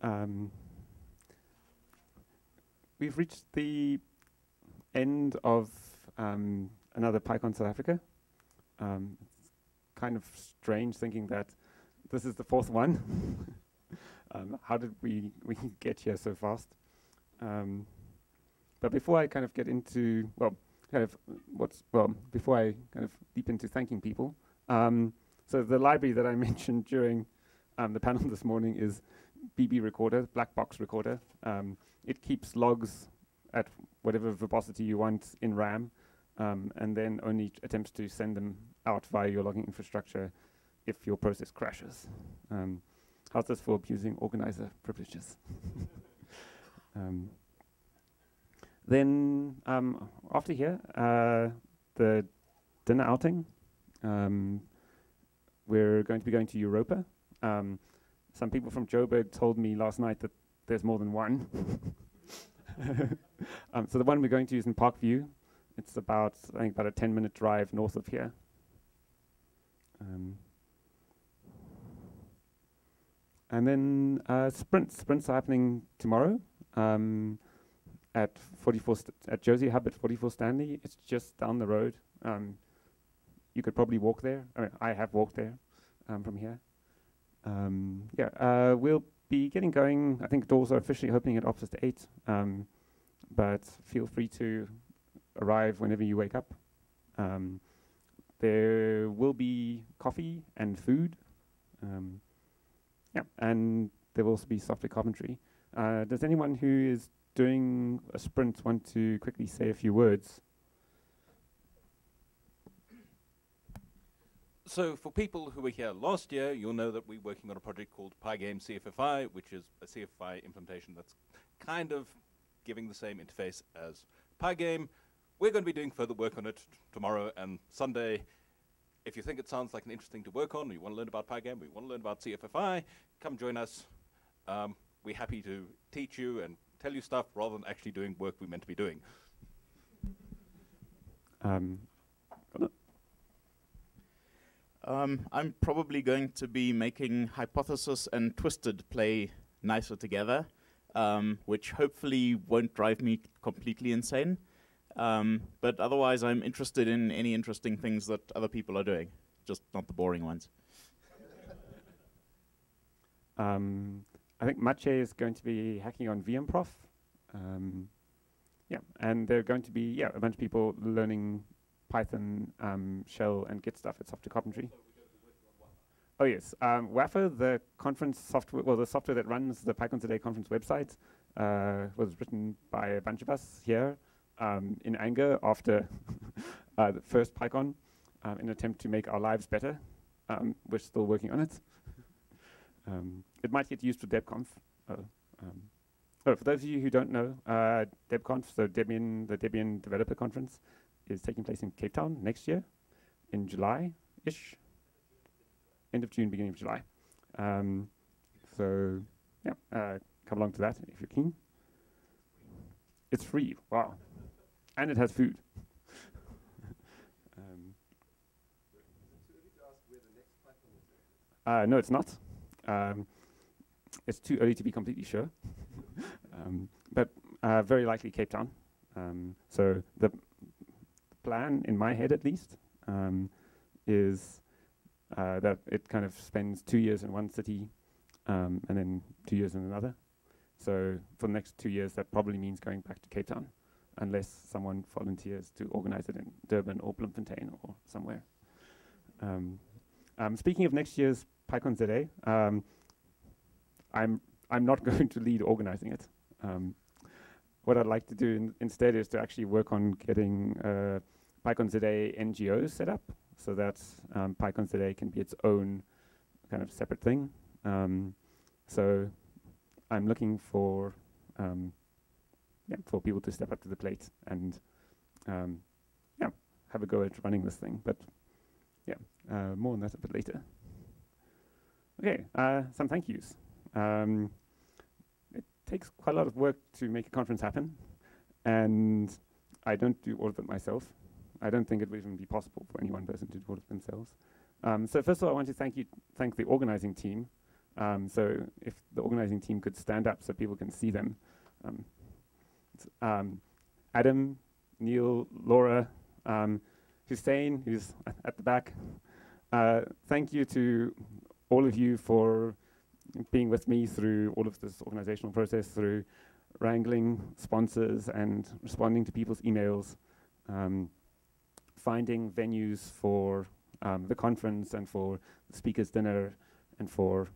Um, we've reached the end of another PyCon South Africa. It's kind of strange thinking that this is the fourth one. How did we get here so fast? But before I kind of get into, before I kind of deep into thanking people, so the library that I mentioned during the panel this morning is BB Recorder, black box recorder. It keeps logs at whatever verbosity you want in RAM, and then only attempts to send them out via your logging infrastructure if your process crashes. How's this for abusing organizer privileges? Then after here, the dinner outing. We're going to be going to Europa. Some people from Joburg told me last night that there's more than one. So the one we're going to is in Parkview. It's about, I think, about a 10-minute drive north of here. And then sprints. Sprints are happening tomorrow at 44 at Josie Hub at 44 Stanley. It's just down the road. You could probably walk there. I mean, I have walked there from here. We'll be getting going. I think doors are officially opening at 8:08. But feel free to arrive whenever you wake up. There will be coffee and food. And there will also be software carpentry. Does anyone who is doing a sprint want to quickly say a few words? So for people who were here last year, you'll know that we're working on a project called Pygame CFFI, which is a CFFI implementation that's kind of giving the same interface as Pygame. We're going to be doing further work on it tomorrow and Sunday. If you think it sounds like an interesting to work on, or you want to learn about Pygame, or you want to learn about CFFI, come join us. We're happy to teach you and tell you stuff rather than actually doing work we're meant to be doing. I'm probably going to be making Hypothesis and Twisted play nicer together, which hopefully won't drive me completely insane. But otherwise, I'm interested in any interesting things that other people are doing, just not the boring ones. I think Mache is going to be hacking on VMprof. And there are going to be a bunch of people learning Python, Shell, and Git stuff at Software Carpentry. Oh yes, WAFA, the conference software, well, the software that runs the PyCon Today conference website, was written by a bunch of us here in anger after the first PyCon, in an attempt to make our lives better. We're still working on it. It might get used for DebConf. For those of you who don't know, DebConf, so the Debian Developer Conference, is taking place in Cape Town next year, in July-ish. End of June, beginning of July. Come along to that if you're keen. It's free, wow. And it has food. No, it's not. It's too early to be completely sure. But very likely Cape Town. So the plan, in my head at least, is that it kind of spends 2 years in one city and then 2 years in another. So for the next 2 years, that probably means going back to Cape Town, unless someone volunteers to organize it in Durban or Bloemfontein or somewhere. Speaking of next year's PyCon ZA, I'm not going to lead organizing it. What I'd like to do instead is to actually work on getting PyCon ZA NGO set up, so that PyCon ZA can be its own kind of separate thing. So I'm looking for people to step up to the plate and have a go at running this thing. But more on that a bit later. Okay, some thank yous. It takes quite a lot of work to make a conference happen, and I don't do all of it myself. I don't think it would even be possible for any one person to do all of it themselves. So first of all, I want to thank the organizing team. So if the organizing team could stand up so people can see them. Adam, Neil, Laura, Hussein, who's at the back. Thank you to all of you for being with me through all of this organizational process, through wrangling sponsors and responding to people's emails, finding venues for the conference and for the speakers' dinner and for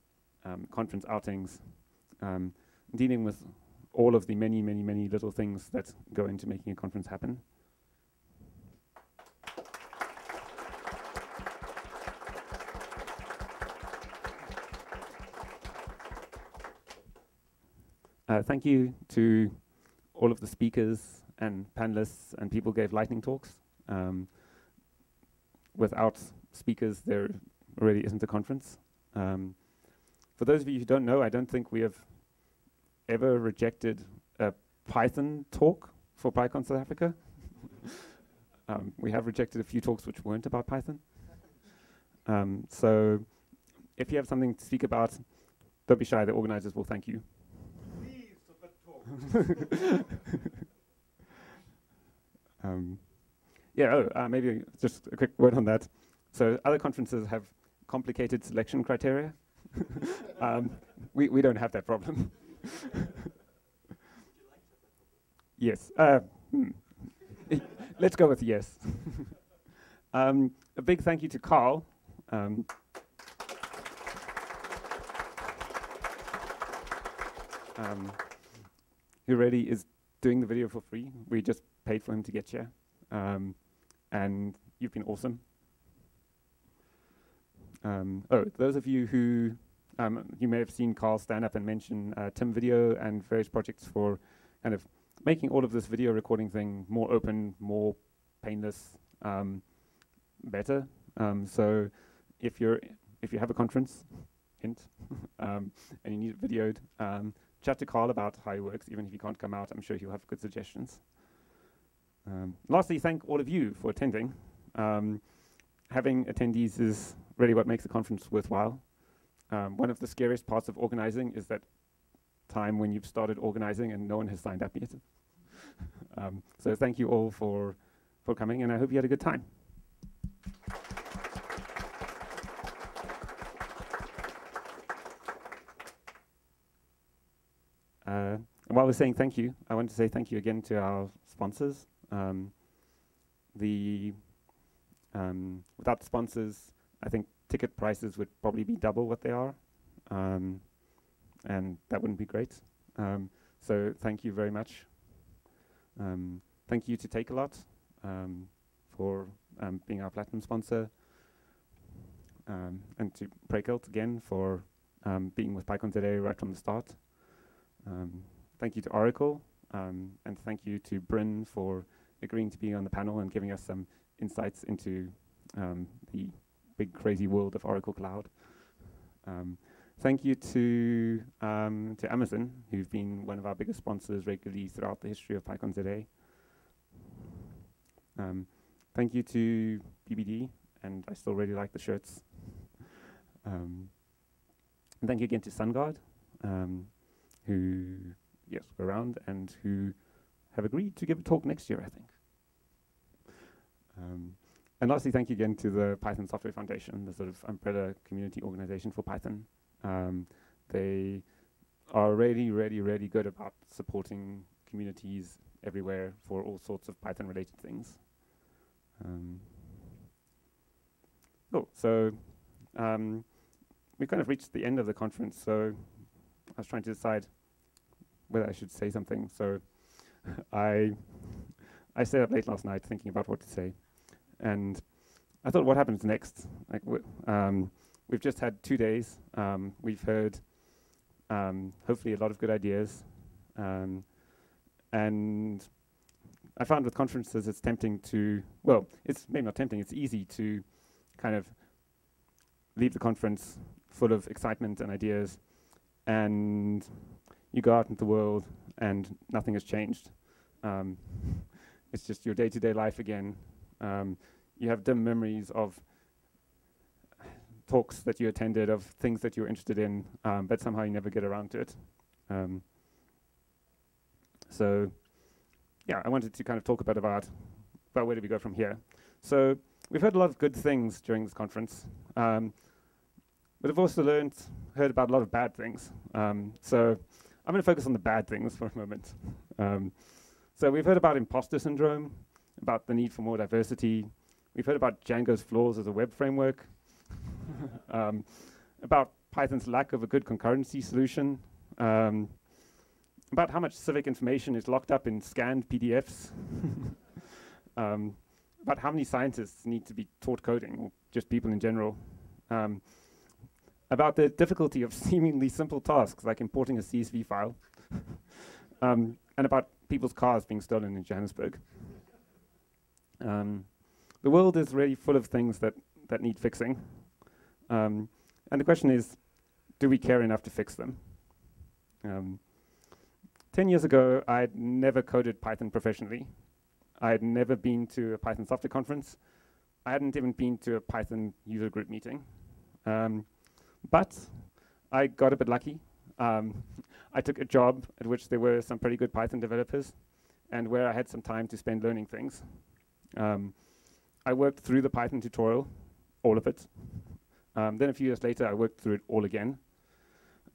conference outings, dealing with all of the many, many, many little things that go into making a conference happen. Thank you to all of the speakers and panelists and people who gave lightning talks. Without speakers, there really isn't a conference. For those of you who don't know, I don't think we have ever rejected a Python talk for PyCon South Africa. We have rejected a few talks which weren't about Python. So if you have something to speak about, don't be shy, the organizers will thank you. Please submit talks. Maybe just a quick word on that. So other conferences have complicated selection criteria. We don't have that problem. Yes. Let's go with yes. A big thank you to Carl. Who really is doing the video for free. We just paid for him to get here. And you've been awesome. Those of you who, you may have seen Carl stand up and mention Tim Video and various projects for kind of making all of this video recording thing more open, more painless, better. So if you have a conference, hint, and you need it videoed, chat to Carl about how it works. Even if you can't come out, I'm sure he'll have good suggestions. Lastly, thank all of you for attending. Having attendees is really what makes the conference worthwhile. One of the scariest parts of organizing is that time when you've started organizing and no one has signed up yet. So thank you all for coming, and I hope you had a good time. While we're saying thank you, I want to say thank you again to our sponsors. Without the sponsors, I think ticket prices would probably be double what they are, and that wouldn't be great. So thank you very much. Thank you to takealot for being our platinum sponsor, and to Prekelt again for being with PyCon today right from the start. Thank you to Oracle, and thank you to Bryn for agreeing to be on the panel and giving us some insights into the big crazy world of Oracle Cloud. Thank you to Amazon, who've been one of our biggest sponsors regularly throughout the history of PyCon today. Thank you to BBD, and I still really like the shirts. And thank you again to SunGuard, who, yes, were around and who have agreed to give a talk next year, I think. And lastly, thank you again to the Python Software Foundation, the sort of umbrella community organization for Python. They are really, really, really good about supporting communities everywhere for all sorts of Python-related things. So we've kind of reached the end of the conference, so I was trying to decide whether I should say something. So I stayed up late last night thinking about what to say. And I thought, what happens next? Like, we've just had 2 days. We've heard, hopefully, a lot of good ideas. And I found with conferences, it's tempting to, well, it's maybe not tempting, it's easy to kind of leave the conference full of excitement and ideas, and you go out into the world and nothing has changed. It's just your day-to-day life again. You have dim memories of talks that you attended, of things that you're interested in, but somehow you never get around to it. So, yeah, I wanted to kind of talk a bit about where do we go from here. So we've heard a lot of good things during this conference, but I've also heard about a lot of bad things. So I'm going to focus on the bad things for a moment. So we've heard about imposter syndrome, about the need for more diversity. We've heard about Django's flaws as a web framework, about Python's lack of a good concurrency solution, about how much civic information is locked up in scanned PDFs, about how many scientists need to be taught coding, or just people in general, about the difficulty of seemingly simple tasks like importing a CSV file, and about people's cars being stolen in Johannesburg. The world is really full of things that need fixing. And the question is, do we care enough to fix them? 10 years ago, I'd never coded Python professionally. I had never been to a Python software conference. I hadn't even been to a Python user group meeting. But I got a bit lucky. I took a job at which there were some pretty good Python developers and where I had some time to spend learning things. I worked through the Python tutorial, all of it. Then a few years later, I worked through it all again.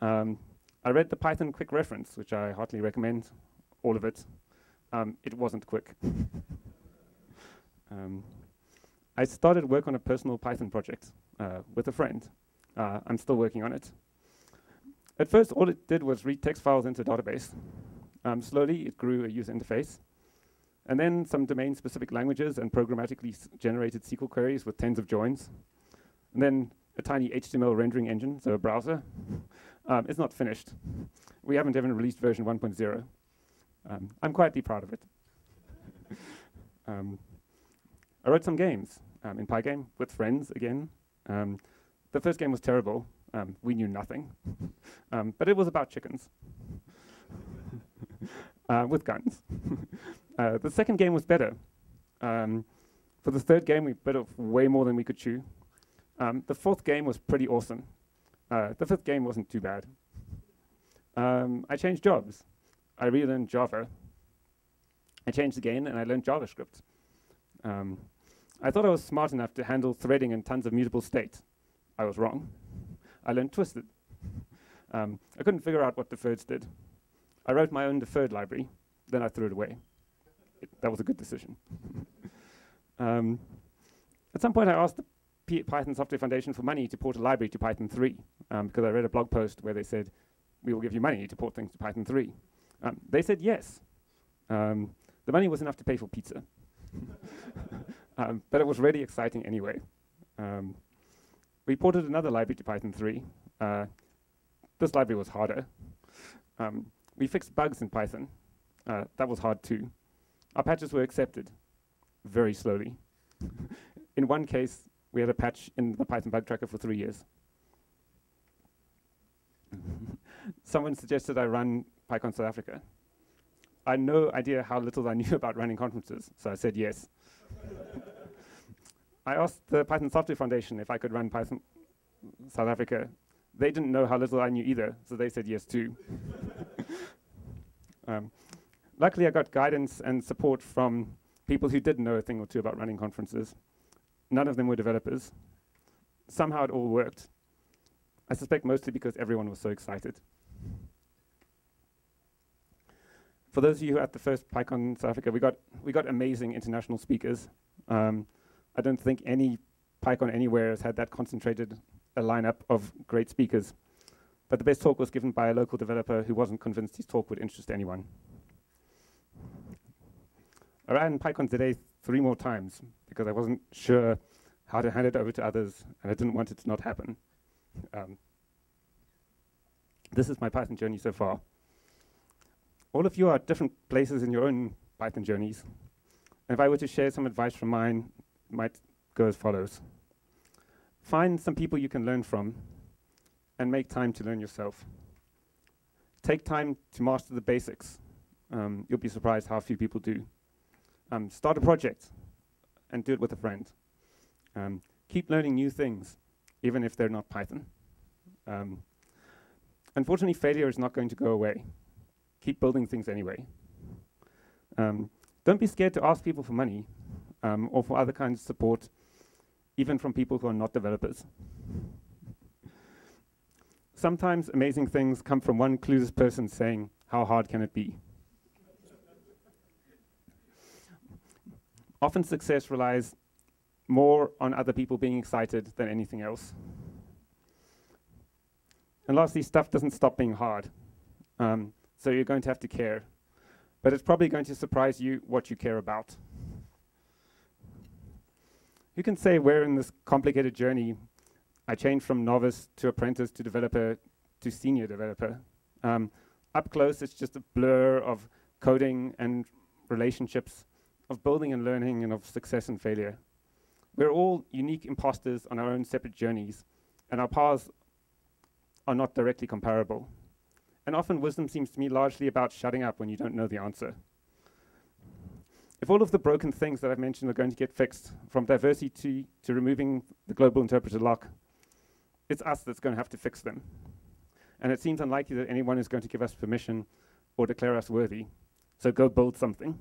I read the Python quick reference, which I heartily recommend, all of it. It wasn't quick. I started work on a personal Python project with a friend. I'm still working on it. At first, all it did was read text files into a database. Slowly, it grew a user interface. And then some domain-specific languages and programmatically generated SQL queries with tens of joins. And then a tiny HTML rendering engine, so a browser. It's not finished. We haven't even released version 1.0. I'm quietly proud of it. I wrote some games in Pygame with friends again. The first game was terrible. We knew nothing. But it was about chickens with guns. The second game was better. For the third game, we bit off way more than we could chew. The fourth game was pretty awesome. The fifth game wasn't too bad. I changed jobs. I relearned Java. I changed again, and I learned JavaScript. I thought I was smart enough to handle threading and tons of mutable state. I was wrong. I learned Twisted. I couldn't figure out what deferreds did. I wrote my own deferred library, then I threw it away. That was a good decision. At some point, I asked the Python Software Foundation for money to port a library to Python 3, because I read a blog post where they said, we will give you money to port things to Python 3. They said yes. The money was enough to pay for pizza. But it was really exciting anyway. We ported another library to Python 3. This library was harder. We fixed bugs in Python. That was hard too. Our patches were accepted very slowly. In one case, we had a patch in the Python bug tracker for 3 years. Someone suggested I run PyCon South Africa. I had no idea how little I knew about running conferences, so I said yes. I asked the Python Software Foundation if I could run Python South Africa. They didn't know how little I knew either, so they said yes too. Luckily, I got guidance and support from people who did know a thing or two about running conferences. None of them were developers. Somehow it all worked. I suspect mostly because everyone was so excited. For those of you who were at the first PyCon South Africa, we got amazing international speakers. I don't think any PyCon anywhere has had that concentrated a lineup of great speakers. But the best talk was given by a local developer who wasn't convinced his talk would interest anyone. I ran PyCon today 3 more times because I wasn't sure how to hand it over to others, and I didn't want it to not happen. This is my Python journey so far. All of you are at different places in your own Python journeys. And if I were to share some advice from mine, it might go as follows. Find some people you can learn from, and make time to learn yourself. Take time to master the basics. You'll be surprised how few people do. Start a project, and do it with a friend. Keep learning new things. even if they're not Python. Unfortunately, failure is not going to go away. Keep building things anyway. Don't be scared to ask people for money or for other kinds of support, even from people who are not developers. Sometimes amazing things come from one clueless person saying, "How hard can it be?" Often success relies more on other people being excited than anything else. And lastly, stuff doesn't stop being hard. So you're going to have to care. But it's probably going to surprise you what you care about. You can say where in this complicated journey I changed from novice to apprentice to developer to senior developer. Up close, it's just a blur of coding and relationships, of building and learning, and of success and failure. We're all unique imposters on our own separate journeys, and our paths are not directly comparable. And often wisdom seems to me largely about shutting up when you don't know the answer. If all of the broken things that I've mentioned are going to get fixed, from diversity to removing the global interpreter lock, it's us that's going to have to fix them. And it seems unlikely that anyone is going to give us permission or declare us worthy. So go build something.